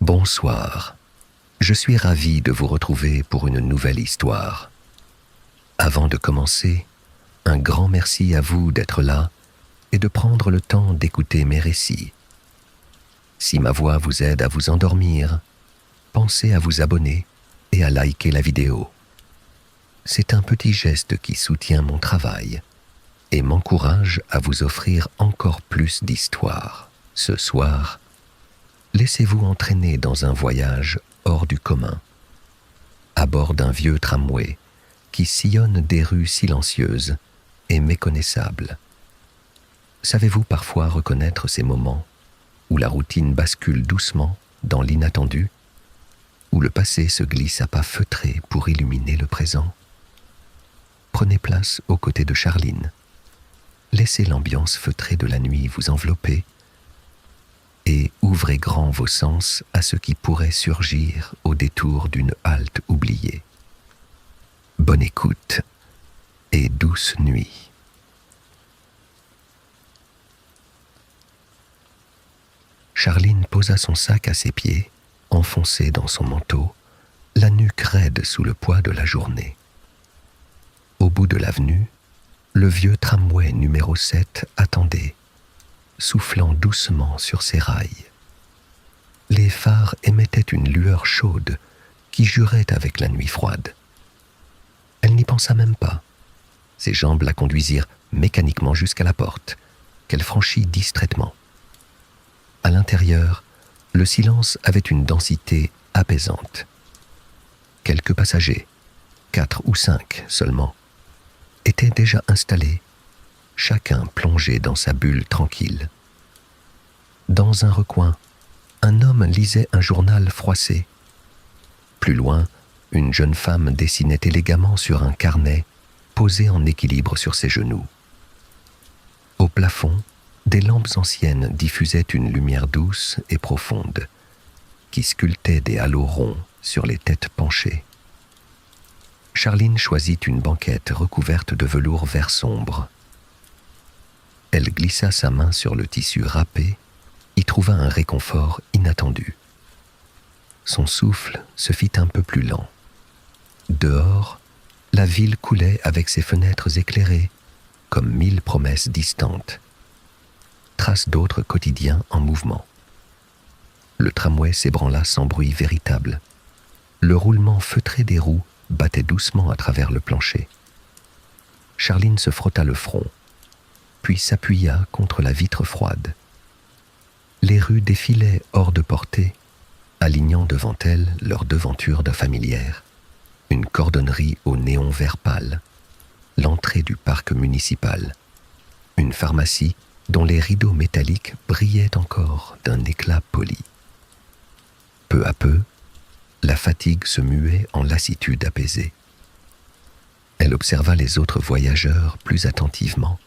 Bonsoir. Je suis ravi de vous retrouver pour une nouvelle histoire. Avant de commencer, un grand merci à vous d'être là et de prendre le temps d'écouter mes récits. Si ma voix vous aide à vous endormir, pensez à vous abonner et à liker la vidéo. C'est un petit geste qui soutient mon travail et m'encourage à vous offrir encore plus d'histoires. Ce soir, laissez-vous entraîner dans un voyage hors du commun, à bord d'un vieux tramway qui sillonne des rues silencieuses et méconnaissables. Savez-vous parfois reconnaître ces moments où la routine bascule doucement dans l'inattendu, où le passé se glisse à pas feutrés pour illuminer le présent? Prenez place aux côtés de Charline. Laissez l'ambiance feutrée de la nuit vous envelopper et ouvrez grand vos sens à ce qui pourrait surgir au détour d'une halte oubliée. Bonne écoute et douce nuit. Charline posa son sac à ses pieds, enfoncé dans son manteau, la nuque raide sous le poids de la journée. Au bout de l'avenue, le vieux tramway numéro 7 attendait, soufflant doucement sur ses rails. Les phares émettaient une lueur chaude qui jurait avec la nuit froide. Elle n'y pensa même pas. Ses jambes la conduisirent mécaniquement jusqu'à la porte, qu'elle franchit distraitement. À l'intérieur, le silence avait une densité apaisante. Quelques passagers, 4 ou 5 seulement, étaient déjà installés, chacun plongé dans sa bulle tranquille. Dans un recoin, un homme lisait un journal froissé. Plus loin, une jeune femme dessinait élégamment sur un carnet posé en équilibre sur ses genoux. Au plafond, des lampes anciennes diffusaient une lumière douce et profonde qui sculptait des halos ronds sur les têtes penchées. Charline choisit une banquette recouverte de velours vert sombre. Elle glissa sa main sur le tissu râpé, y trouva un réconfort inattendu. Son souffle se fit un peu plus lent. Dehors, la ville coulait avec ses fenêtres éclairées, comme 1000 promesses distantes. Traces d'autres quotidiens en mouvement. Le tramway s'ébranla sans bruit véritable. Le roulement feutré des roues battait doucement à travers le plancher. Charline se frotta le front, puis s'appuya contre la vitre froide. Les rues défilaient hors de portée, alignant devant elles leurs devantures de familière. Une cordonnerie au néon vert pâle, l'entrée du parc municipal, une pharmacie dont les rideaux métalliques brillaient encore d'un éclat poli. Peu à peu, la fatigue se muait en lassitude apaisée. Elle observa les autres voyageurs plus attentivement,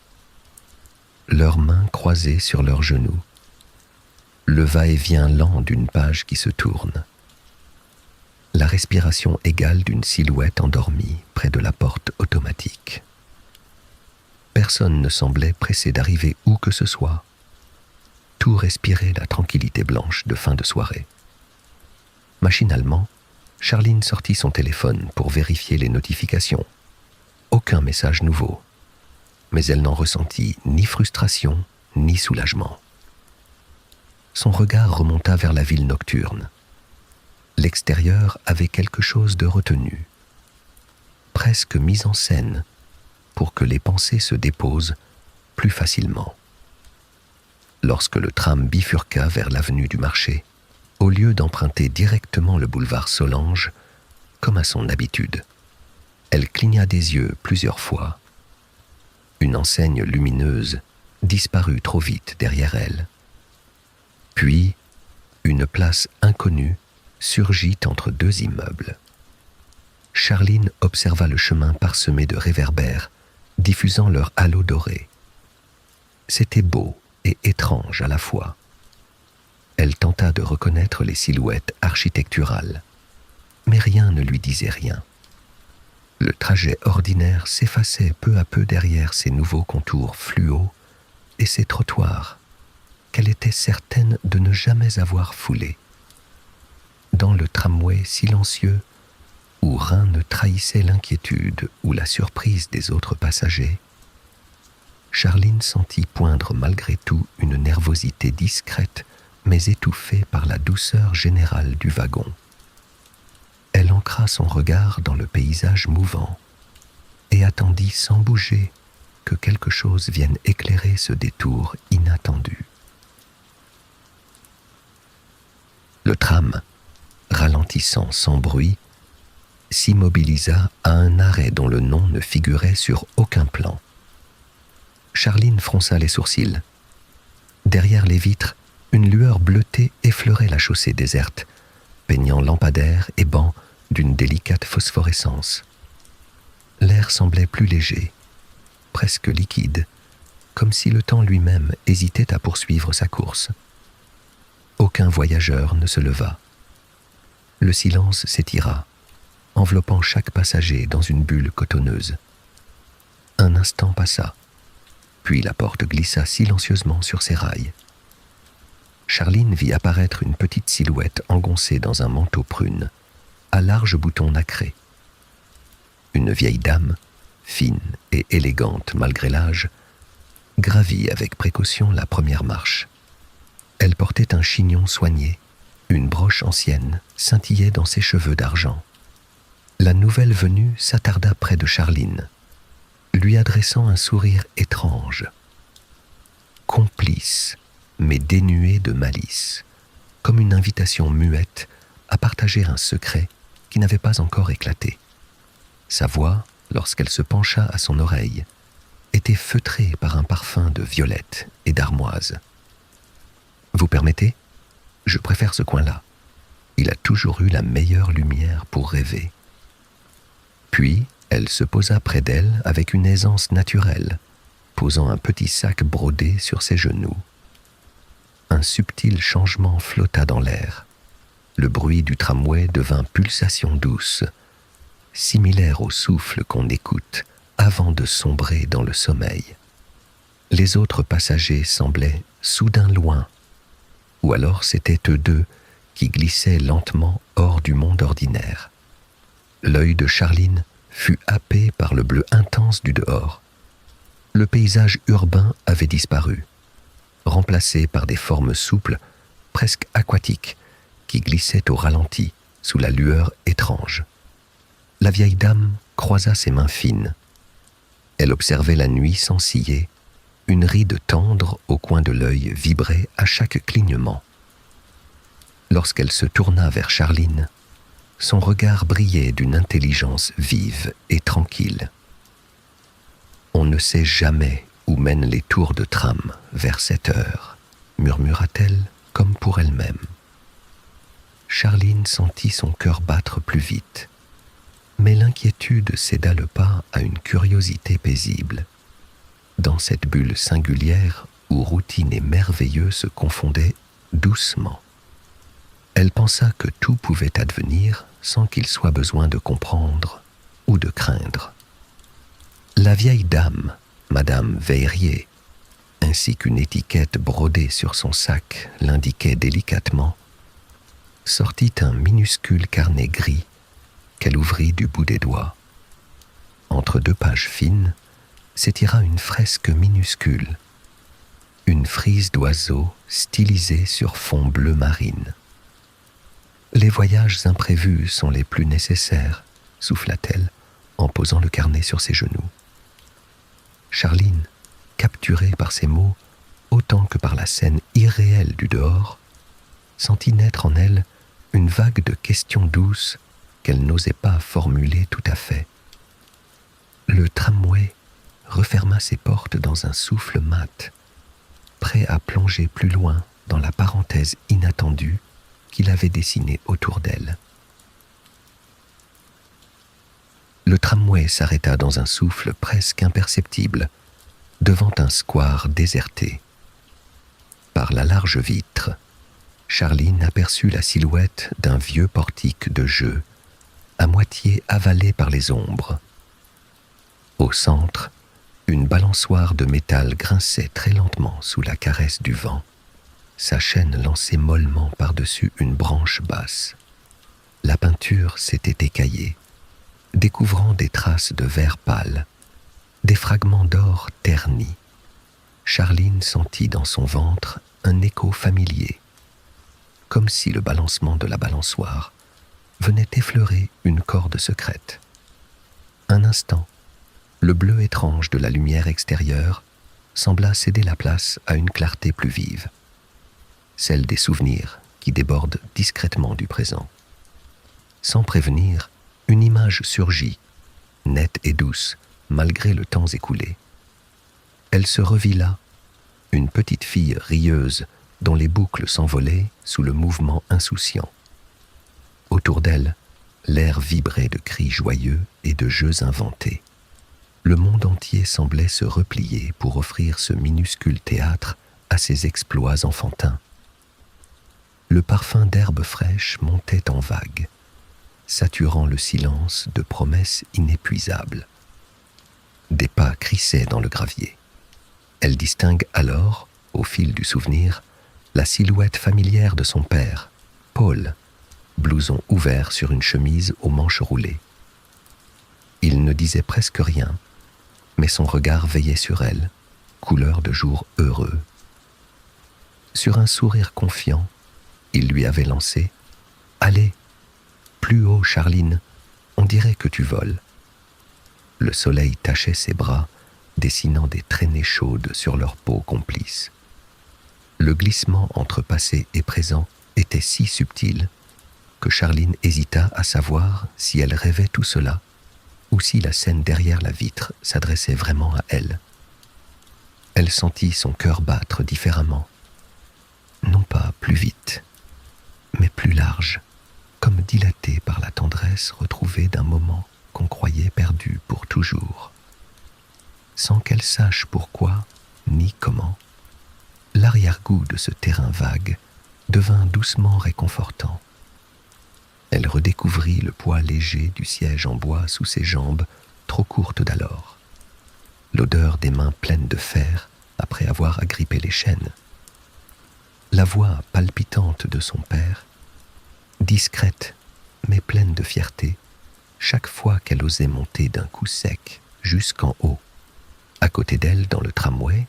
leurs mains croisées sur leurs genoux, le va-et-vient lent d'une page qui se tourne, la respiration égale d'une silhouette endormie près de la porte automatique. Personne ne semblait pressé d'arriver où que ce soit. Tout respirait la tranquillité blanche de fin de soirée. Machinalement, Charline sortit son téléphone pour vérifier les notifications. Aucun message nouveau, mais elle n'en ressentit ni frustration ni soulagement. Son regard remonta vers la ville nocturne. L'extérieur avait quelque chose de retenu, presque mis en scène pour que les pensées se déposent plus facilement. Lorsque le tram bifurqua vers l'avenue du Marché, au lieu d'emprunter directement le boulevard Solange, comme à son habitude, elle cligna des yeux plusieurs fois. Une enseigne lumineuse disparut trop vite derrière elle. Puis, une place inconnue surgit entre 2 immeubles. Charline observa le chemin parsemé de réverbères, diffusant leur halo doré. C'était beau et étrange à la fois. Elle tenta de reconnaître les silhouettes architecturales, mais rien ne lui disait rien. Le trajet ordinaire s'effaçait peu à peu derrière ces nouveaux contours fluo et ces trottoirs qu'elle était certaine de ne jamais avoir foulés. dans le tramway silencieux où rien ne trahissait l'inquiétude ou la surprise des autres passagers, Charline sentit poindre malgré tout une nervosité discrète mais étouffée par la douceur générale du wagon. Elle ancra son regard dans le paysage mouvant et attendit sans bouger que quelque chose vienne éclairer ce détour inattendu. Le tram, ralentissant sans bruit, s'immobilisa à un arrêt dont le nom ne figurait sur aucun plan. Charline fronça les sourcils. Derrière les vitres, une lueur bleutée effleurait la chaussée déserte, peignant lampadaires et bancs d'une délicate phosphorescence. L'air semblait plus léger, presque liquide, comme si le temps lui-même hésitait à poursuivre sa course. Aucun voyageur ne se leva. Le silence s'étira, enveloppant chaque passager dans une bulle cotonneuse. Un instant passa, puis la porte glissa silencieusement sur ses rails. Charline vit apparaître une petite silhouette engoncée dans un manteau prune, à larges boutons nacrés. Une vieille dame, fine et élégante malgré l'âge, gravit avec précaution la première marche. Elle portait un chignon soigné, une broche ancienne scintillait dans ses cheveux d'argent. La nouvelle venue s'attarda près de Charline, lui adressant un sourire étrange, complice, mais dénué de malice, comme une invitation muette à partager un secret qui n'avait pas encore éclaté. Sa voix, lorsqu'elle se pencha à son oreille, était feutrée par un parfum de violette et d'armoise. « Vous permettez ? Je préfère ce coin-là. Il a toujours eu la meilleure lumière pour rêver. » Puis, elle se posa près d'elle avec une aisance naturelle, posant un petit sac brodé sur ses genoux. Un subtil changement flotta dans l'air. Le bruit du tramway devint pulsation douce, similaire au souffle qu'on écoute avant de sombrer dans le sommeil. Les autres passagers semblaient soudain loin, ou alors c'étaient eux deux qui glissaient lentement hors du monde ordinaire. L'œil de Charline fut happé par le bleu intense du dehors. Le paysage urbain avait disparu, remplacé par des formes souples, presque aquatiques, qui glissaient au ralenti sous la lueur étrange. La vieille dame croisa ses mains fines. Elle observait la nuit sans ciller, une ride tendre au coin de l'œil vibrait à chaque clignement. Lorsqu'elle se tourna vers Charline, son regard brillait d'une intelligence vive et tranquille. On ne sait jamais où mènent les tours de tram vers cette heure, murmura-t-elle comme pour elle-même. Charline sentit son cœur battre plus vite, mais l'inquiétude céda le pas à une curiosité paisible. Dans cette bulle singulière où routine et merveilleux se confondaient doucement, elle pensa que tout pouvait advenir sans qu'il soit besoin de comprendre ou de craindre. La vieille dame, Madame Veillerier, ainsi qu'une étiquette brodée sur son sac l'indiquait délicatement, sortit un minuscule carnet gris qu'elle ouvrit du bout des doigts. Entre deux pages fines s'étira une fresque minuscule, une frise d'oiseaux stylisée sur fond bleu marine. « Les voyages imprévus sont les plus nécessaires », souffla-t-elle en posant le carnet sur ses genoux. Charline, capturée par ces mots autant que par la scène irréelle du dehors, sentit naître en elle une vague de questions douces qu'elle n'osait pas formuler tout à fait. Le tramway referma ses portes dans un souffle mat, prêt à plonger plus loin dans la parenthèse inattendue qu'il avait dessinée autour d'elle. Le tramway s'arrêta dans un souffle presque imperceptible, devant un square déserté. Par la large vitre, Charline aperçut la silhouette d'un vieux portique de jeu, à moitié avalé par les ombres. Au centre, une balançoire de métal grinçait très lentement sous la caresse du vent, sa chaîne lancée mollement par-dessus une branche basse. la peinture s'était écaillée, découvrant des traces de vert pâle, des fragments d'or ternis. Charline sentit dans son ventre un écho familier, comme si le balancement de la balançoire venait effleurer une corde secrète. Un instant, le bleu étrange de la lumière extérieure sembla céder la place à une clarté plus vive, celle des souvenirs qui débordent discrètement du présent. Sans prévenir, une image surgit, nette et douce, malgré le temps écoulé. Elle se revit là, une petite fille rieuse dont les boucles s'envolaient sous le mouvement insouciant. Autour d'elle, l'air vibrait de cris joyeux et de jeux inventés. Le monde entier semblait se replier pour offrir ce minuscule théâtre à ses exploits enfantins. Le parfum d'herbes fraîches montait en vagues, saturant le silence de promesses inépuisables. Des pas crissaient dans le gravier. Elle distingue alors, au fil du souvenir, la silhouette familière de son père, Paul, blouson ouvert sur une chemise aux manches roulées. Il ne disait presque rien, mais son regard veillait sur elle, couleur de jour heureux. Sur un sourire confiant, il lui avait lancé « Allez, plus haut, Charline, on dirait que tu voles. » Le soleil tachait ses bras, dessinant des traînées chaudes sur leur peau complice. Le glissement entre passé et présent était si subtil que Charline hésita à savoir si elle rêvait tout cela ou si la scène derrière la vitre s'adressait vraiment à elle. Elle sentit son cœur battre différemment, non pas plus vite, mais plus large, comme dilaté par la tendresse retrouvée d'un moment qu'on croyait perdu pour toujours. Sans qu'elle sache pourquoi ni comment, l'arrière-goût de ce terrain vague devint doucement réconfortant. Elle redécouvrit le poids léger du siège en bois sous ses jambes, trop courtes d'alors, l'odeur des mains pleines de fer après avoir agrippé les chaînes, la voix palpitante de son père, discrète mais pleine de fierté, chaque fois qu'elle osait monter d'un coup sec jusqu'en haut. À côté d'elle, dans le tramway,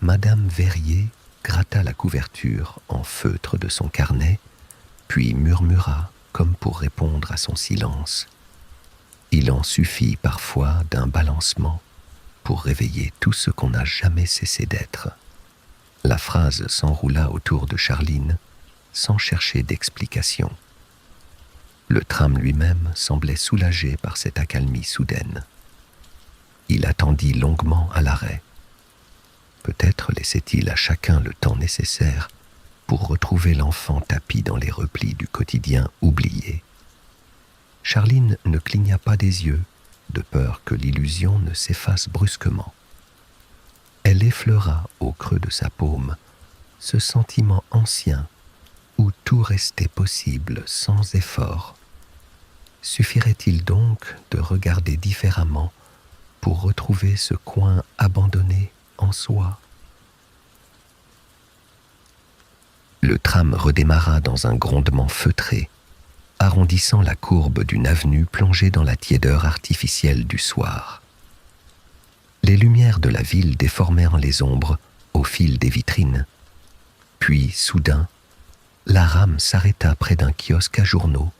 Madame Verrier gratta la couverture en feutre de son carnet, puis murmura comme pour répondre à son silence. Il en suffit parfois d'un balancement pour réveiller tout ce qu'on n'a jamais cessé d'être. La phrase s'enroula autour de Charline sans chercher d'explication. Le tram lui-même semblait soulagé par cette accalmie soudaine. Il attendit longuement à l'arrêt. Peut-être laissait-il à chacun le temps nécessaire pour retrouver l'enfant tapi dans les replis du quotidien oublié. Charline ne cligna pas des yeux, de peur que l'illusion ne s'efface brusquement. Elle effleura au creux de sa paume ce sentiment ancien où tout restait possible sans effort. Suffirait-il donc de regarder différemment pour retrouver ce coin abandonné en soi? Le tram redémarra dans un grondement feutré, arrondissant la courbe d'une avenue plongée dans la tiédeur artificielle du soir. Les lumières de la ville déformèrent les ombres au fil des vitrines. Puis, soudain, la rame s'arrêta près d'un kiosque à journaux,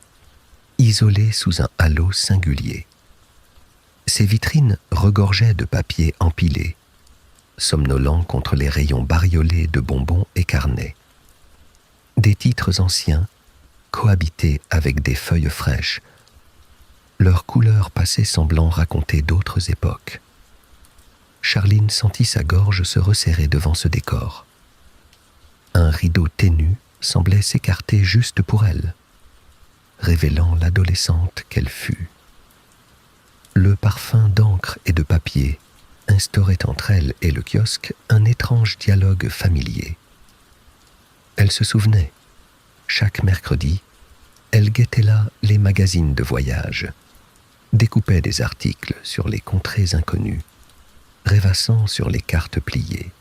isolé sous un halo singulier. Ses vitrines regorgeaient de papiers empilés, somnolents contre les rayons bariolés de bonbons et carnets. Des titres anciens cohabitaient avec des feuilles fraîches, leurs couleurs passées semblant raconter d'autres époques. Charline sentit sa gorge se resserrer devant ce décor. Un rideau ténu semblait s'écarter juste pour elle, révélant l'adolescente qu'elle fut. Le parfum d'encre et de papier instaurait entre elle et le kiosque un étrange dialogue familier. Elle se souvenait, chaque mercredi, elle guettait là les magazines de voyage, découpait des articles sur les contrées inconnues, rêvassant sur les cartes pliées.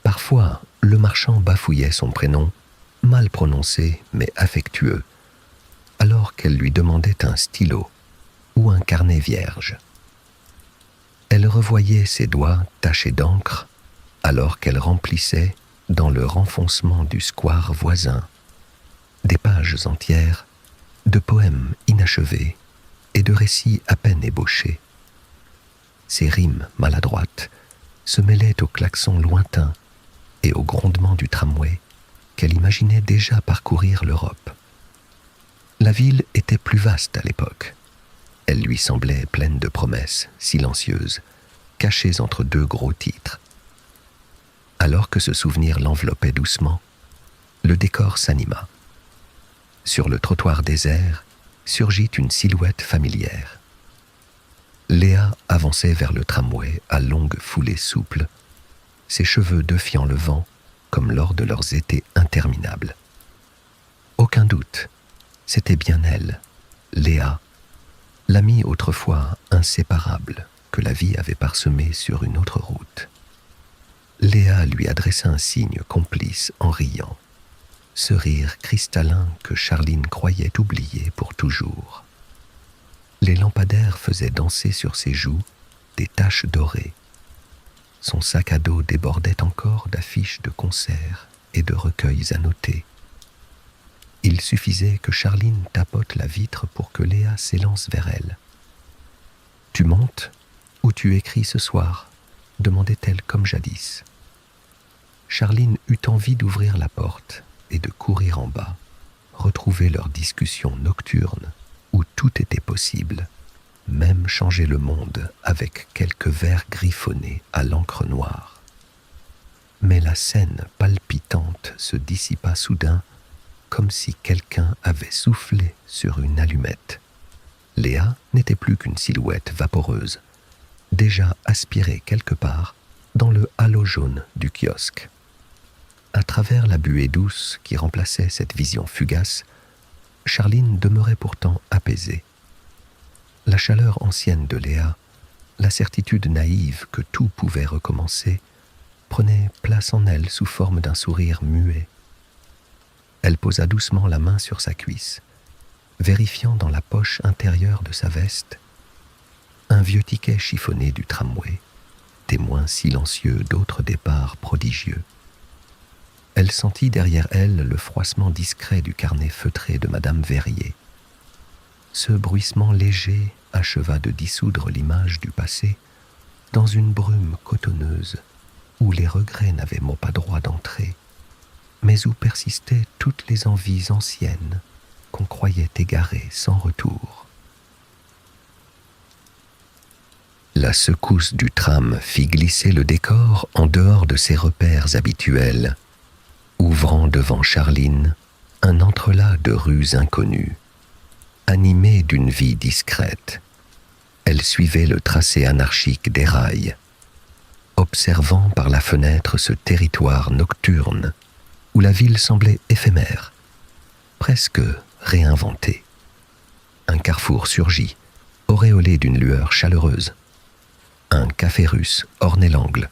Parfois, le marchand bafouillait son prénom, mal prononcé mais affectueux, alors qu'elle lui demandait un stylo ou un carnet vierge. Elle revoyait ses doigts tachés d'encre alors qu'elle remplissait, dans le renfoncement du square voisin, des pages entières de poèmes inachevés et de récits à peine ébauchés. Ses rimes maladroites se mêlaient aux klaxons lointains et au grondement du tramway qu'elle imaginait déjà parcourir l'Europe. La ville était plus vaste à l'époque. Elle lui semblait pleine de promesses silencieuses, cachées entre deux gros titres. Alors que ce souvenir l'enveloppait doucement, le décor s'anima. Sur le trottoir désert surgit une silhouette familière. Léa avançait vers le tramway à longues foulées souples, ses cheveux défiant le vent comme lors de leurs étés interminables. Aucun doute, c'était bien elle, Léa, l'amie autrefois inséparable que la vie avait parsemée sur une autre route. Léa lui adressa un signe complice en riant, ce rire cristallin que Charline croyait oublié pour toujours. Les lampadaires faisaient danser sur ses joues des taches dorées. Son sac à dos débordait encore d'affiches de concerts et de recueils annotés. Il suffisait que Charline tapote la vitre pour que Léa s'élance vers elle. « Tu montes ou tu écris ce soir ?» demandait-elle comme jadis. Charline eut envie d'ouvrir la porte et de courir en bas, retrouver leur discussion nocturne où tout était possible, même changer le monde avec quelques vers griffonnés à l'encre noire. Mais la scène palpitante se dissipa soudain comme si quelqu'un avait soufflé sur une allumette. Léa n'était plus qu'une silhouette vaporeuse, déjà aspirée quelque part dans le halo jaune du kiosque. À travers la buée douce qui remplaçait cette vision fugace, Charline demeurait pourtant apaisée. La chaleur ancienne de Léa, la certitude naïve que tout pouvait recommencer, prenait place en elle sous forme d'un sourire muet. Elle posa doucement la main sur sa cuisse, vérifiant dans la poche intérieure de sa veste un vieux ticket chiffonné du tramway, témoin silencieux d'autres départs prodigieux. Elle sentit derrière elle le froissement discret du carnet feutré de Madame Verrier. Ce bruissement léger acheva de dissoudre l'image du passé dans une brume cotonneuse où les regrets n'avaient mot pas droit d'entrer, mais où persistaient toutes les envies anciennes qu'on croyait égarées sans retour. La secousse du tram fit glisser le décor en dehors de ses repères habituels, ouvrant devant Charline un entrelac de rues inconnues. Animée d'une vie discrète, elle suivait le tracé anarchique des rails, observant par la fenêtre ce territoire nocturne où la ville semblait éphémère, presque réinventée. Un carrefour surgit, auréolé d'une lueur chaleureuse. Un café russe ornait l'angle.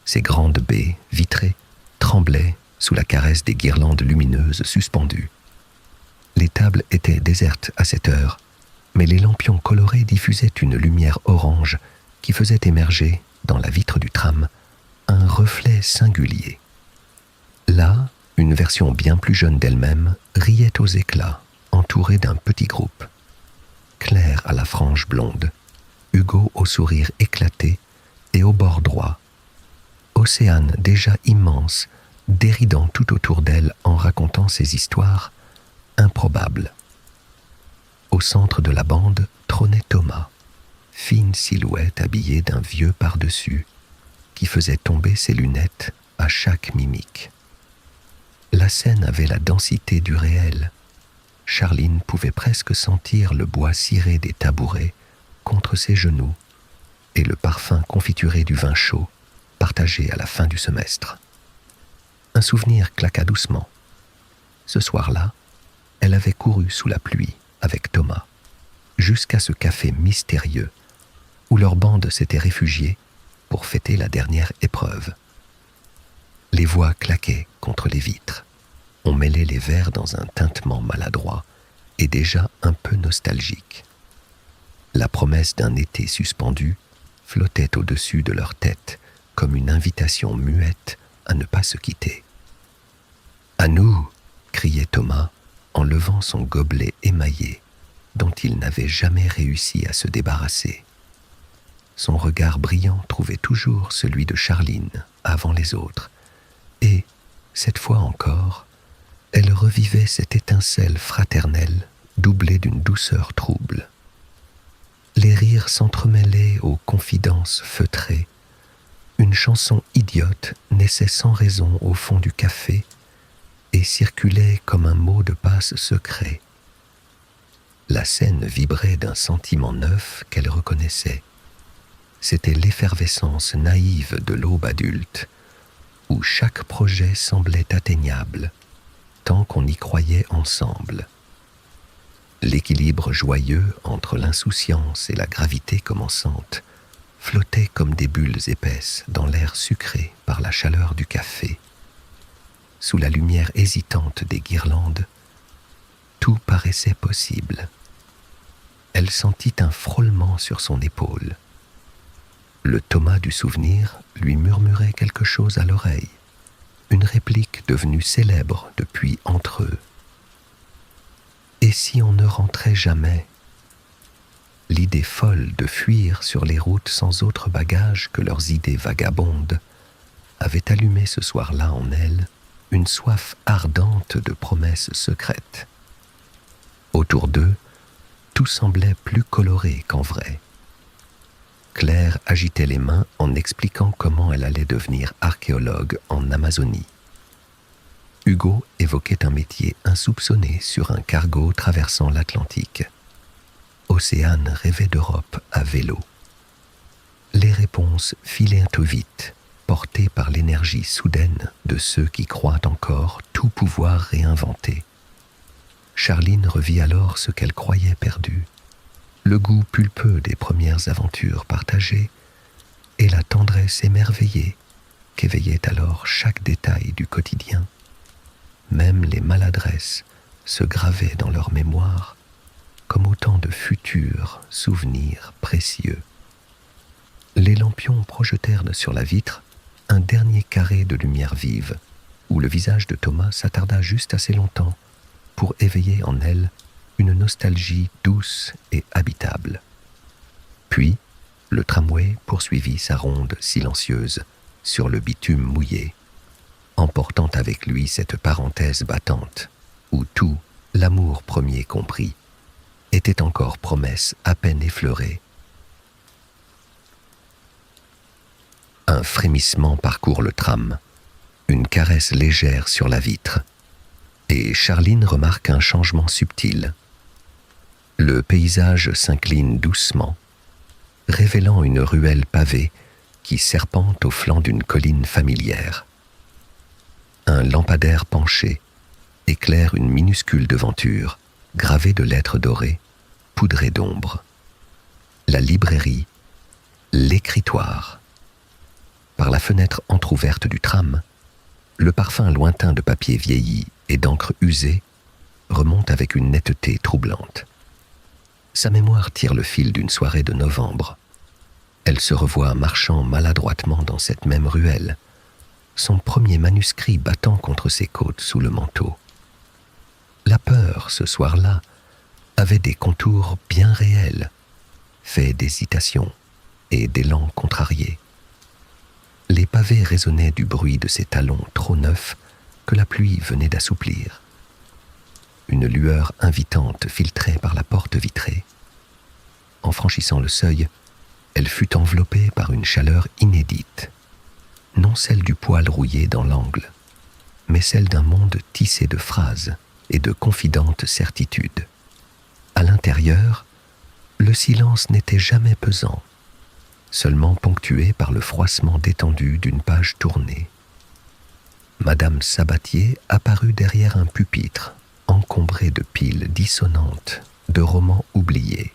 Ses grandes baies vitrées tremblaient sous la caresse des guirlandes lumineuses suspendues. Les tables étaient désertes à cette heure, mais les lampions colorés diffusaient une lumière orange qui faisait émerger, dans la vitre du tram, un reflet singulier. Là, une version bien plus jeune d'elle-même riait aux éclats, entourée d'un petit groupe. Claire à la frange blonde, Hugo au sourire éclaté et au bord droit. Océane déjà immense, déridant tout autour d'elle en racontant ses histoires improbables. Au centre de la bande trônait Thomas, fine silhouette habillée d'un vieux par-dessus, qui faisait tomber ses lunettes à chaque mimique. La scène avait la densité du réel. Charline pouvait presque sentir le bois ciré des tabourets contre ses genoux et le parfum confituré du vin chaud partagé à la fin du semestre. Un souvenir claqua doucement. Ce soir-là, elle avait couru sous la pluie avec Thomas, jusqu'à ce café mystérieux où leur bande s'était réfugiée pour fêter la dernière épreuve. Les voix claquaient contre les vitres. On mêlait les verres dans un tintement maladroit et déjà un peu nostalgique. La promesse d'un été suspendu flottait au-dessus de leur tête comme une invitation muette à ne pas se quitter. « À nous !» criait Thomas en levant son gobelet émaillé dont il n'avait jamais réussi à se débarrasser. Son regard brillant trouvait toujours celui de Charline avant les autres, et, cette fois encore, elle revivait cette étincelle fraternelle doublée d'une douceur trouble. Les rires s'entremêlaient aux confidences feutrées. Une chanson idiote naissait sans raison au fond du café et circulait comme un mot de passe secret. La scène vibrait d'un sentiment neuf qu'elle reconnaissait. C'était l'effervescence naïve de l'aube adulte, où chaque projet semblait atteignable, tant qu'on y croyait ensemble. L'équilibre joyeux entre l'insouciance et la gravité commençante flottait comme des bulles épaisses dans l'air sucré par la chaleur du café. Sous la lumière hésitante des guirlandes, tout paraissait possible. Elle sentit un frôlement sur son épaule. Le Thomas du souvenir lui murmurait quelque chose à l'oreille, une réplique devenue célèbre depuis entre eux. Et si on ne rentrait jamais? L'idée folle de fuir sur les routes sans autre bagage que leurs idées vagabondes avait allumé ce soir-là en elle une soif ardente de promesses secrètes. Autour d'eux, tout semblait plus coloré qu'en vrai. Claire agitait les mains en expliquant comment elle allait devenir archéologue en Amazonie. Hugo évoquait un métier insoupçonné sur un cargo traversant l'Atlantique. Océane rêvait d'Europe à vélo. Les réponses filaient au vite, portées par l'énergie soudaine de ceux qui croient encore tout pouvoir réinventer. Charline revit alors ce qu'elle croyait perdu, le goût pulpeux des premières aventures partagées et la tendresse émerveillée qu'éveillait alors chaque détail du quotidien. Même les maladresses se gravaient dans leur mémoire comme autant de futurs souvenirs précieux. Les lampions projetèrent sur la vitre un dernier carré de lumière vive, où le visage de Thomas s'attarda juste assez longtemps pour éveiller en elle une nostalgie douce et habitable. Puis, le tramway poursuivit sa ronde silencieuse sur le bitume mouillé, emportant avec lui cette parenthèse battante, où tout, l'amour premier compris, était encore promesse à peine effleurée. Un frémissement parcourt le tram, une caresse légère sur la vitre, et Charline remarque un changement subtil. Le paysage s'incline doucement, révélant une ruelle pavée qui serpente au flanc d'une colline familière. Un lampadaire penché éclaire une minuscule devanture gravée de lettres dorées, poudrées d'ombre. La librairie, l'écritoire. Par la fenêtre entr'ouverte du tram, le parfum lointain de papier vieilli et d'encre usée remonte avec une netteté troublante. Sa mémoire tire le fil d'une soirée de novembre. Elle se revoit marchant maladroitement dans cette même ruelle, son premier manuscrit battant contre ses côtes sous le manteau. La peur, ce soir-là, avait des contours bien réels, faits d'hésitation et d'élan contrariés. Les pavés résonnaient du bruit de ses talons trop neufs que la pluie venait d'assouplir. Une lueur invitante filtrait par la porte vitrée. En franchissant le seuil, elle fut enveloppée par une chaleur inédite, non celle du poil rouillé dans l'angle, mais celle d'un monde tissé de phrases et de confidantes certitudes. À l'intérieur, le silence n'était jamais pesant, seulement ponctué par le froissement détendu d'une page tournée. Madame Sabatier apparut derrière un pupitre, encombré de piles dissonantes, de romans oubliés.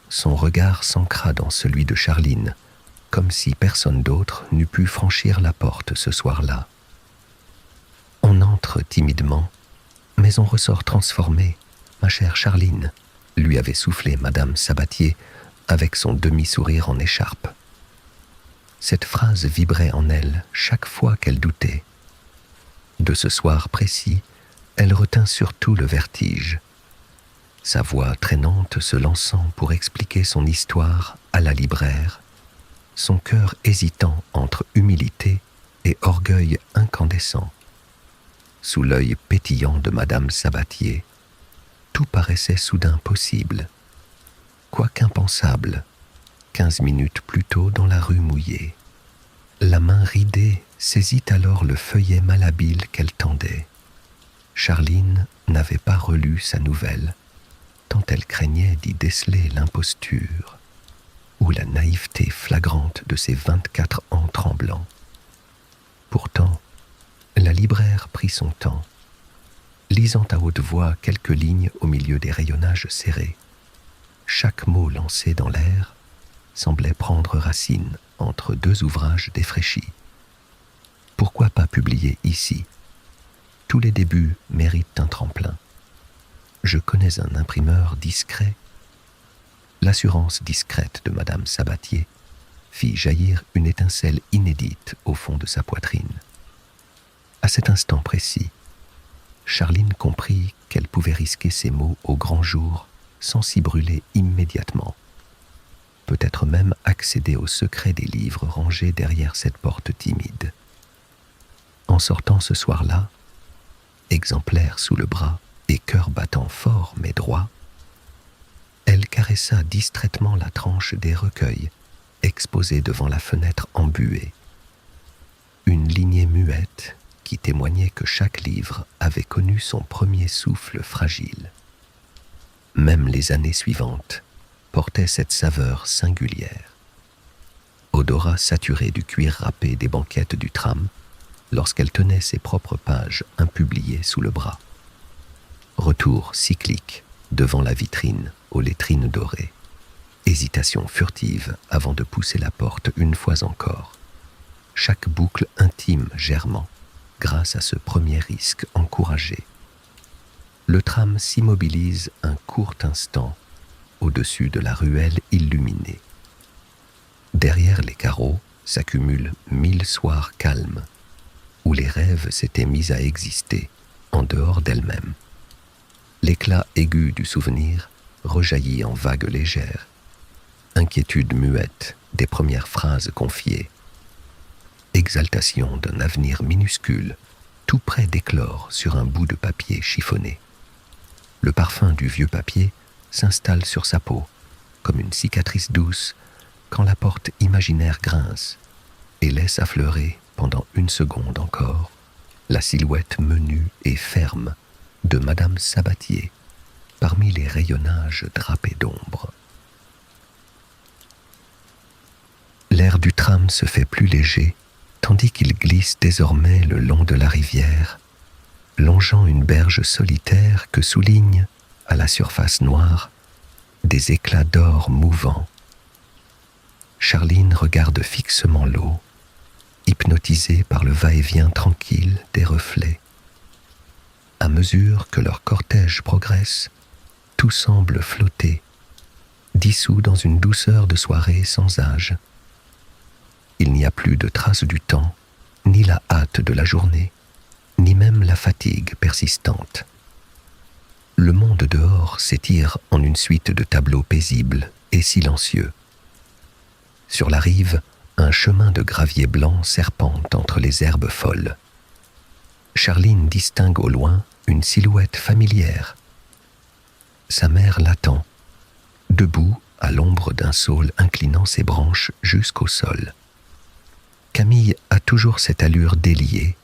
Son regard s'ancra dans celui de Charline, comme si personne d'autre n'eût pu franchir la porte ce soir-là. On entre timidement, mais on ressort transformé, ma chère Charline, lui avait soufflé Madame Sabatier avec son demi-sourire en écharpe. Cette phrase vibrait en elle chaque fois qu'elle doutait. De ce soir précis, elle retint surtout le vertige. Sa voix traînante se lançant pour expliquer son histoire à la libraire, son cœur hésitant entre humilité et orgueil incandescent. Sous l'œil pétillant de Madame Sabatier, tout paraissait soudain possible, quoiqu'impensable, 15 minutes plus tôt dans la rue mouillée. La main ridée saisit alors le feuillet malhabile qu'elle tendait. Charline n'avait pas relu sa nouvelle, tant elle craignait d'y déceler l'imposture ou la naïveté flagrante de ses 24 ans tremblants. Pourtant, la libraire prit son temps, lisant à haute voix quelques lignes au milieu des rayonnages serrés. Chaque mot lancé dans l'air semblait prendre racine entre deux ouvrages défraîchis. Pourquoi pas publier ici? Tous les débuts méritent un tremplin. Je connais un imprimeur discret. L'assurance discrète de Madame Sabatier fit jaillir une étincelle inédite au fond de sa poitrine. À cet instant précis, Charline comprit qu'elle pouvait risquer ses mots au grand jour sans s'y brûler immédiatement. Peut-être même accéder au secret des livres rangés derrière cette porte timide. En sortant ce soir-là, exemplaire sous le bras et cœur battant fort mais droit, elle caressa distraitement la tranche des recueils exposés devant la fenêtre embuée. Une lignée muette qui témoignait que chaque livre avait connu son premier souffle fragile. Même les années suivantes portaient cette saveur singulière. Odorat saturé du cuir râpé des banquettes du tram lorsqu'elle tenait ses propres pages impubliées sous le bras. Retour cyclique devant la vitrine aux lettrines dorées. Hésitation furtive avant de pousser la porte une fois encore. Chaque boucle intime germant grâce à ce premier risque encouragé. Le tram s'immobilise un court instant au-dessus de la ruelle illuminée. Derrière les carreaux s'accumulent 1000 soirs calmes où les rêves s'étaient mis à exister en dehors d'elles-mêmes. L'éclat aigu du souvenir rejaillit en vagues légères. Inquiétude muette des premières phrases confiées. Exaltation d'un avenir minuscule, tout près d'éclore sur un bout de papier chiffonné. Le parfum du vieux papier s'installe sur sa peau, comme une cicatrice douce, quand la porte imaginaire grince et laisse affleurer, pendant une seconde encore, la silhouette menue et ferme de Madame Sabatier, parmi les rayonnages drapés d'ombre. L'air du tram se fait plus léger, tandis qu'il glisse désormais le long de la rivière, longeant une berge solitaire que soulignent, à la surface noire, des éclats d'or mouvants. Charline regarde fixement l'eau, hypnotisée par le va-et-vient tranquille des reflets. À mesure que leur cortège progresse, tout semble flotter, dissous dans une douceur de soirée sans âge. Il n'y a plus de traces du temps, ni la hâte de la journée, ni même la fatigue persistante. Le monde dehors s'étire en une suite de tableaux paisibles et silencieux. Sur la rive, un chemin de gravier blanc serpente entre les herbes folles. Charline distingue au loin une silhouette familière. Sa mère l'attend, debout à l'ombre d'un saule inclinant ses branches jusqu'au sol. Camille a toujours cette allure déliée,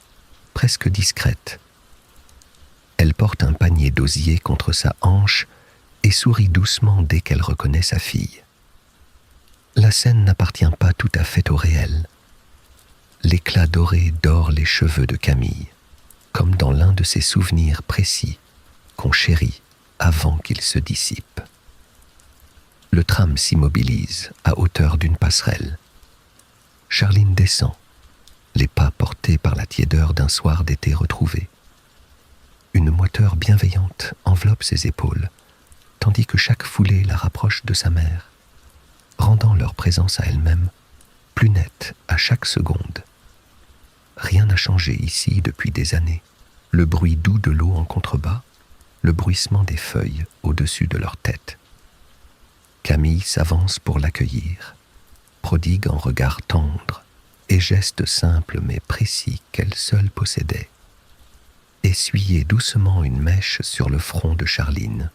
presque discrète. Elle porte un panier d'osier contre sa hanche et sourit doucement dès qu'elle reconnaît sa fille. La scène n'appartient pas tout à fait au réel. L'éclat doré dore les cheveux de Camille, comme dans l'un de ces souvenirs précis qu'on chérit avant qu'ils se dissipent. Le tram s'immobilise à hauteur d'une passerelle. Charline descend, les pas portés par la tiédeur d'un soir d'été retrouvé. Une moiteur bienveillante enveloppe ses épaules, tandis que chaque foulée la rapproche de sa mère, rendant leur présence à elle-même plus nette à chaque seconde. Rien n'a changé ici depuis des années. Le bruit doux de l'eau en contrebas, le bruissement des feuilles au-dessus de leur tête. Camille s'avance pour l'accueillir, prodigue en regards tendres et gestes simples mais précis qu'elle seule possédait. Essuyer doucement une mèche sur le front de Charline,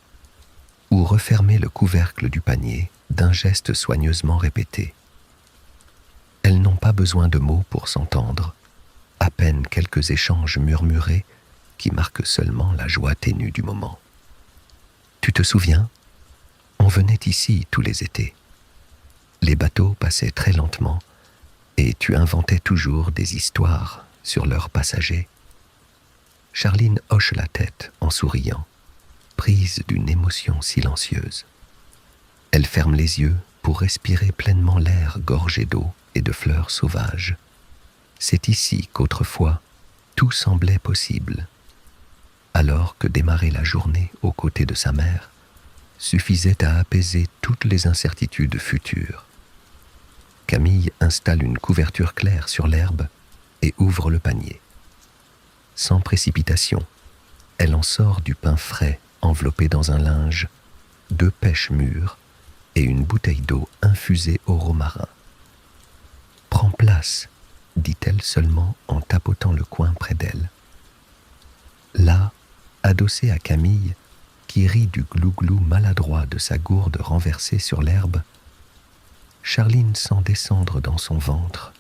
ou refermer le couvercle du panier d'un geste soigneusement répété. Elles n'ont pas besoin de mots pour s'entendre, à peine quelques échanges murmurés qui marquent seulement la joie ténue du moment. Tu te souviens ? On venait ici tous les étés. Les bateaux passaient très lentement et tu inventais toujours des histoires sur leurs passagers. Charline hoche la tête en souriant, prise d'une émotion silencieuse. Elle ferme les yeux pour respirer pleinement l'air gorgé d'eau et de fleurs sauvages. C'est ici qu'autrefois, tout semblait possible. Alors que démarrer la journée aux côtés de sa mère suffisait à apaiser toutes les incertitudes futures. Camille installe une couverture claire sur l'herbe et ouvre le panier. Sans précipitation, elle en sort du pain frais enveloppé dans un linge, 2 pêches mûres et une bouteille d'eau infusée au romarin. « Prends place », dit-elle seulement en tapotant le coin près d'elle. Là, adossée à Camille, qui rit du glouglou maladroit de sa gourde renversée sur l'herbe, Charline sent descendre dans son ventre,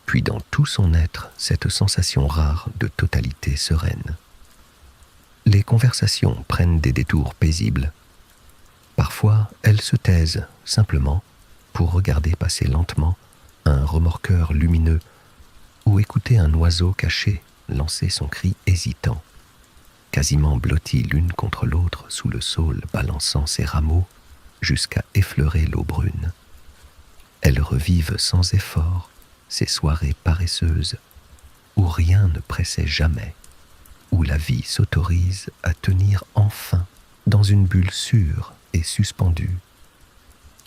puis dans tout son être, cette sensation rare de totalité sereine. Les conversations prennent des détours paisibles. Parfois, elles se taisent, simplement, pour regarder passer lentement un remorqueur lumineux ou écouter un oiseau caché lancer son cri hésitant, quasiment blottis l'une contre l'autre sous le saule balançant ses rameaux jusqu'à effleurer l'eau brune. Elles revivent sans effort ces soirées paresseuses où rien ne pressait jamais, où la vie s'autorise à tenir enfin dans une bulle sûre et suspendue.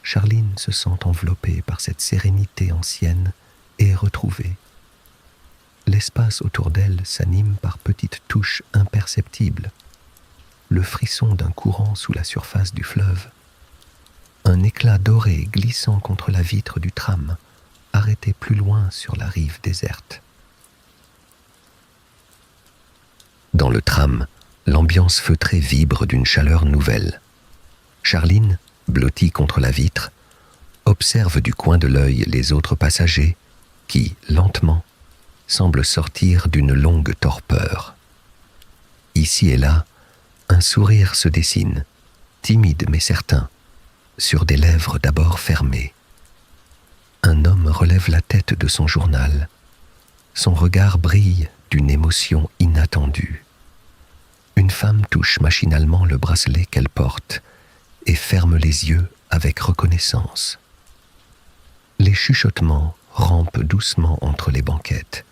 Charline se sent enveloppée par cette sérénité ancienne et retrouvée. L'espace autour d'elle s'anime par petites touches imperceptibles. Le frisson d'un courant sous la surface du fleuve. Un éclat doré glissant contre la vitre du tram, arrêté plus loin sur la rive déserte. Dans le tram, l'ambiance feutrée vibre d'une chaleur nouvelle. Charline, blottie contre la vitre, observe du coin de l'œil les autres passagers qui, lentement, semblent sortir d'une longue torpeur. Ici et là, un sourire se dessine, timide mais certain, sur des lèvres d'abord fermées. Un homme relève la tête de son journal. Son regard brille d'une émotion inattendue. Une femme touche machinalement le bracelet qu'elle porte et ferme les yeux avec reconnaissance. Les chuchotements rampent doucement entre les banquettes,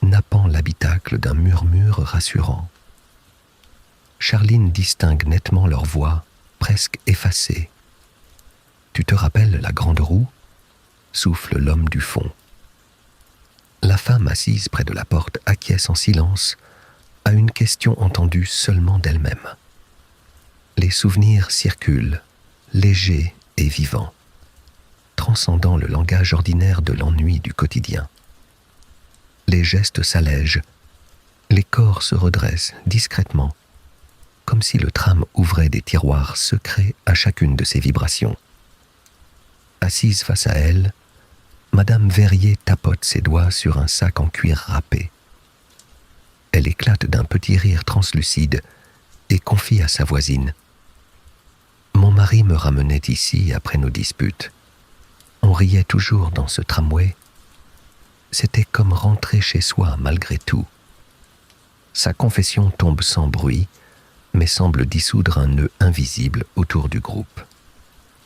nappant l'habitacle d'un murmure rassurant. Charline distingue nettement leur voix, presque effacée. « Tu te rappelles la grande roue ?» souffle l'homme du fond. La femme assise près de la porte acquiesce en silence à une question entendue seulement d'elle-même. Les souvenirs circulent, légers et vivants, transcendant le langage ordinaire de l'ennui du quotidien. Les gestes s'allègent, les corps se redressent discrètement, comme si le tram ouvrait des tiroirs secrets à chacune de ses vibrations. Assise face à elle, Madame Verrier tapote ses doigts sur un sac en cuir râpé. Elle éclate d'un petit rire translucide et confie à sa voisine. « Mon mari me ramenait ici après nos disputes. On riait toujours dans ce tramway. C'était comme rentrer chez soi malgré tout. » Sa confession tombe sans bruit, mais semble dissoudre un nœud invisible autour du groupe.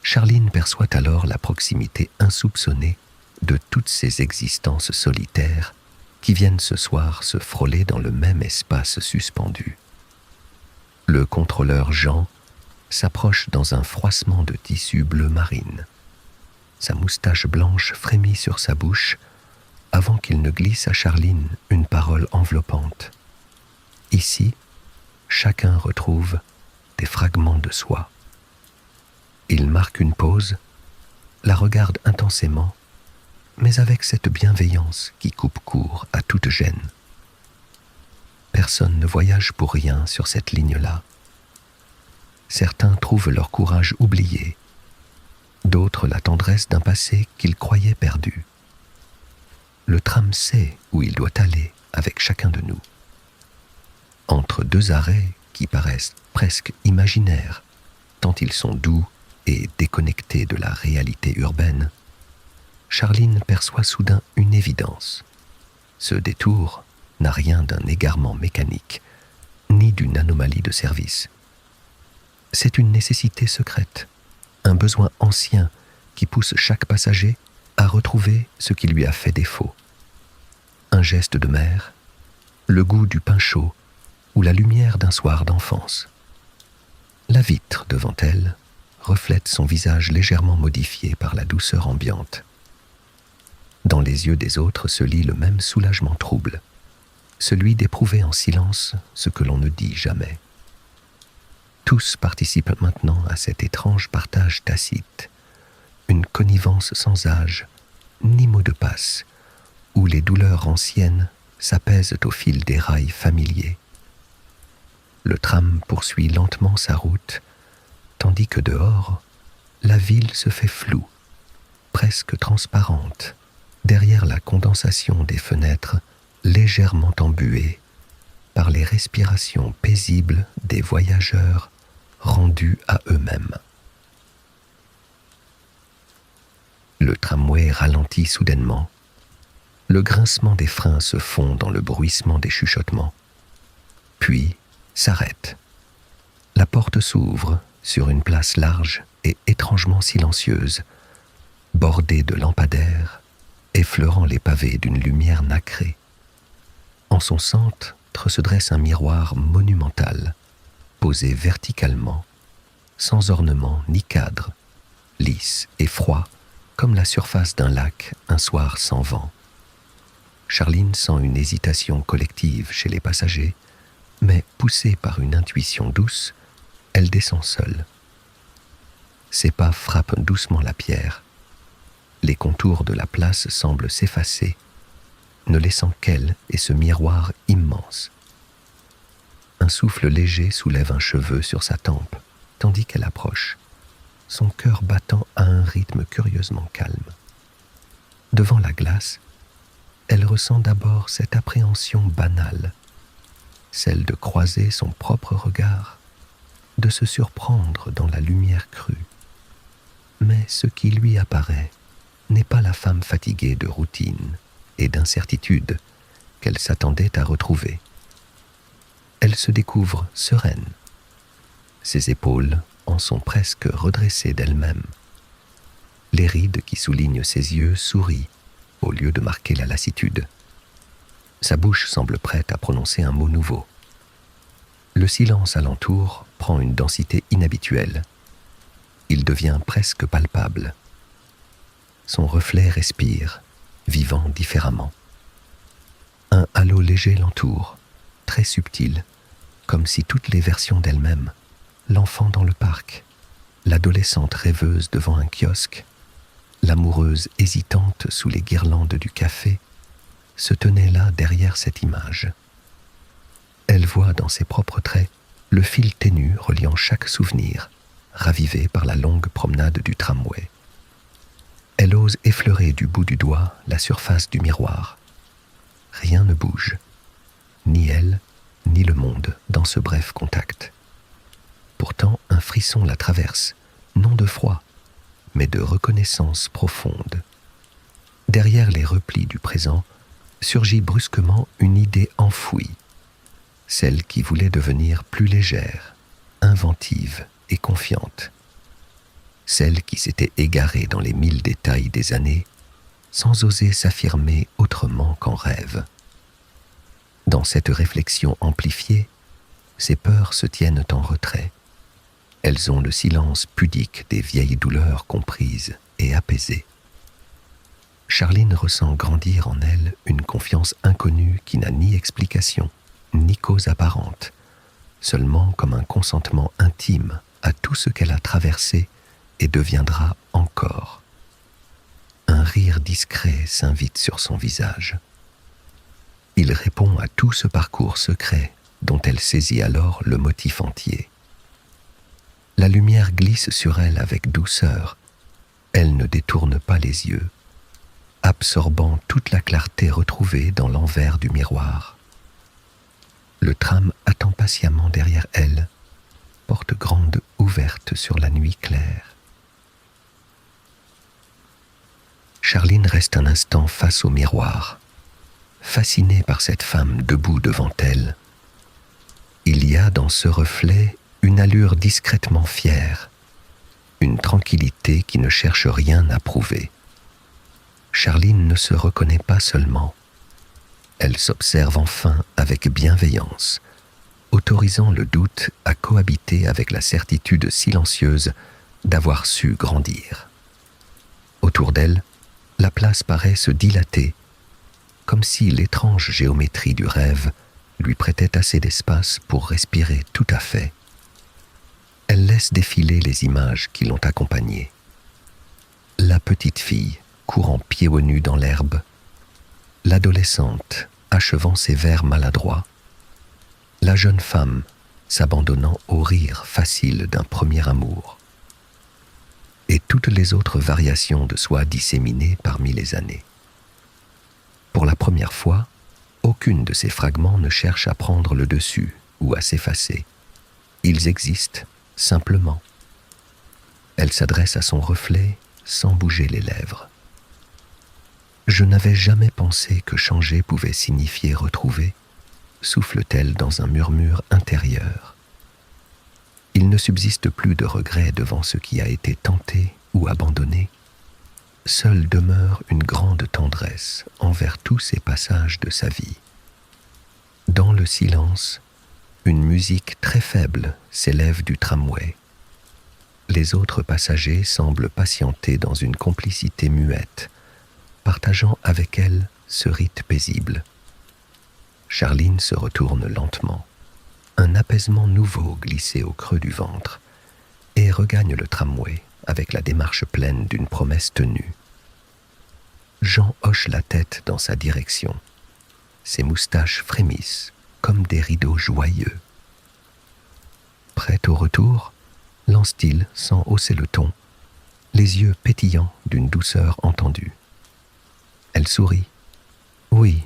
Charline perçoit alors la proximité insoupçonnée de toutes ces existences solitaires qui viennent ce soir se frôler dans le même espace suspendu. Le contrôleur Jean s'approche dans un froissement de tissu bleu marine. Sa moustache blanche frémit sur sa bouche avant qu'il ne glisse à Charline une parole enveloppante. Ici, chacun retrouve des fragments de soi. Il marque une pause, la regarde intensément, mais avec cette bienveillance qui coupe court à toute gêne. Personne ne voyage pour rien sur cette ligne-là. Certains trouvent leur courage oublié, d'autres la tendresse d'un passé qu'ils croyaient perdu. Le tram sait où il doit aller avec chacun de nous. Entre deux arrêts qui paraissent presque imaginaires, tant ils sont doux et déconnectés de la réalité urbaine, Charline perçoit soudain une évidence. Ce détour n'a rien d'un égarement mécanique, ni d'une anomalie de service. C'est une nécessité secrète, un besoin ancien qui pousse chaque passager à retrouver ce qui lui a fait défaut. Un geste de mère, le goût du pain chaud ou la lumière d'un soir d'enfance. La vitre devant elle reflète son visage légèrement modifié par la douceur ambiante. Dans les yeux des autres se lit le même soulagement trouble, celui d'éprouver en silence ce que l'on ne dit jamais. Tous participent maintenant à cet étrange partage tacite, une connivence sans âge, ni mot de passe, où les douleurs anciennes s'apaisent au fil des rails familiers. Le tram poursuit lentement sa route, tandis que dehors, la ville se fait floue, presque transparente, derrière la condensation des fenêtres légèrement embuées par les respirations paisibles des voyageurs rendus à eux-mêmes. Le tramway ralentit soudainement. Le grincement des freins se fond dans le bruissement des chuchotements, puis s'arrête. La porte s'ouvre sur une place large et étrangement silencieuse, bordée de lampadaires, effleurant les pavés d'une lumière nacrée. En son centre se dresse un miroir monumental, posé verticalement, sans ornement ni cadre, lisse et froid comme la surface d'un lac un soir sans vent. Charline sent une hésitation collective chez les passagers, mais poussée par une intuition douce, elle descend seule. Ses pas frappent doucement la pierre. Les contours de la place semblent s'effacer, ne laissant qu'elle et ce miroir immense. Un souffle léger soulève un cheveu sur sa tempe, tandis qu'elle approche, son cœur battant à un rythme curieusement calme. Devant la glace, elle ressent d'abord cette appréhension banale, celle de croiser son propre regard, de se surprendre dans la lumière crue. Mais ce qui lui apparaît n'est pas la femme fatiguée de routine et d'incertitude qu'elle s'attendait à retrouver. Elle se découvre sereine. Ses épaules en sont presque redressées d'elles-mêmes. Les rides qui soulignent ses yeux sourient au lieu de marquer la lassitude. Sa bouche semble prête à prononcer un mot nouveau. Le silence alentour prend une densité inhabituelle. Il devient presque palpable. Son reflet respire, vivant différemment. Un halo léger l'entoure, très subtil, comme si toutes les versions d'elle-même, l'enfant dans le parc, l'adolescente rêveuse devant un kiosque, l'amoureuse hésitante sous les guirlandes du café, se tenaient là derrière cette image. Elle voit dans ses propres traits le fil ténu reliant chaque souvenir, ravivé par la longue promenade du tramway. Elle ose effleurer du bout du doigt la surface du miroir. Rien ne bouge, ni elle, ni le monde dans ce bref contact. Pourtant, un frisson la traverse, non de froid, mais de reconnaissance profonde. Derrière les replis du présent, surgit brusquement une idée enfouie, celle qui voulait devenir plus légère, inventive et confiante, celle qui s'était égarée dans les 1000 détails des années, sans oser s'affirmer autrement qu'en rêve. Dans cette réflexion amplifiée, Ces peurs se tiennent en retrait. Elles ont le silence pudique des vieilles douleurs comprises et apaisées. Charline ressent grandir en elle une confiance inconnue qui n'a ni explication, ni cause apparente, seulement comme un consentement intime à tout ce qu'elle a traversé et deviendra encore. Un rire discret s'invite sur son visage. Il répond à tout ce parcours secret dont elle saisit alors le motif entier. La lumière glisse sur elle avec douceur. Elle ne détourne pas les yeux, absorbant toute la clarté retrouvée dans l'envers du miroir. Le tram attend patiemment derrière elle, porte grande ouverte sur la nuit claire. Charline reste un instant face au miroir, fascinée par cette femme debout devant elle. Il y a dans ce reflet une allure discrètement fière, une tranquillité qui ne cherche rien à prouver. Charline ne se reconnaît pas seulement. Elle s'observe enfin avec bienveillance, autorisant le doute à cohabiter avec la certitude silencieuse d'avoir su grandir. Autour d'elle, la place paraît se dilater, comme si l'étrange géométrie du rêve lui prêtait assez d'espace pour respirer tout à fait. Elle laisse défiler les images qui l'ont accompagnée. La petite fille courant pieds nus dans l'herbe, l'adolescente achevant ses vers maladroits, la jeune femme s'abandonnant au rire facile d'un premier amour, et toutes les autres variations de soi disséminées parmi les années. Pour la première fois, aucune de ces fragments ne cherche à prendre le dessus ou à s'effacer. Ils existent simplement. Elle s'adresse à son reflet sans bouger les lèvres. Je n'avais jamais pensé que changer pouvait signifier retrouver, souffle-t-elle dans un murmure intérieur. Il ne subsiste plus de regret devant ce qui a été tenté ou abandonné. Seule demeure une grande tendresse envers tous ces passages de sa vie. Dans le silence, une musique très faible s'élève du tramway. Les autres passagers semblent patienter dans une complicité muette, partageant avec elle ce rite paisible. Charline se retourne lentement, un apaisement nouveau glissé au creux du ventre, et regagne le tramway avec la démarche pleine d'une promesse tenue. Jean hoche la tête dans sa direction. Ses moustaches frémissent comme des rideaux joyeux. Prête au retour, lance-t-il sans hausser le ton, les yeux pétillants d'une douceur entendue. Elle sourit. « Oui,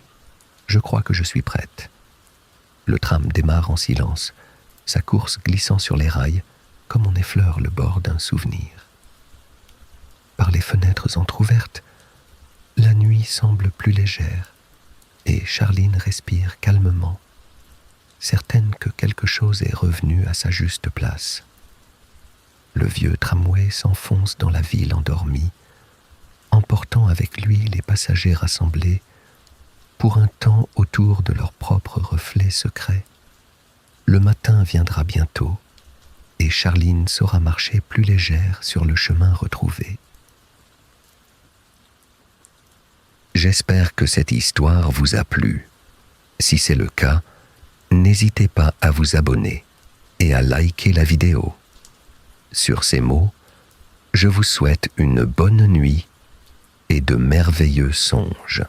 je crois que je suis prête. » Le tram démarre en silence, sa course glissant sur les rails comme on effleure le bord d'un souvenir. Par les fenêtres entr'ouvertes, la nuit semble plus légère et Charline respire calmement, certaine que quelque chose est revenu à sa juste place. Le vieux tramway s'enfonce dans la ville endormie, emportant avec lui les passagers rassemblés pour un temps autour de leur propre reflet secret. Le matin viendra bientôt et Charline saura marcher plus légère sur le chemin retrouvé. J'espère que cette histoire vous a plu. Si c'est le cas, n'hésitez pas à vous abonner et à liker la vidéo. Sur ces mots, je vous souhaite une bonne nuit et de merveilleux songes.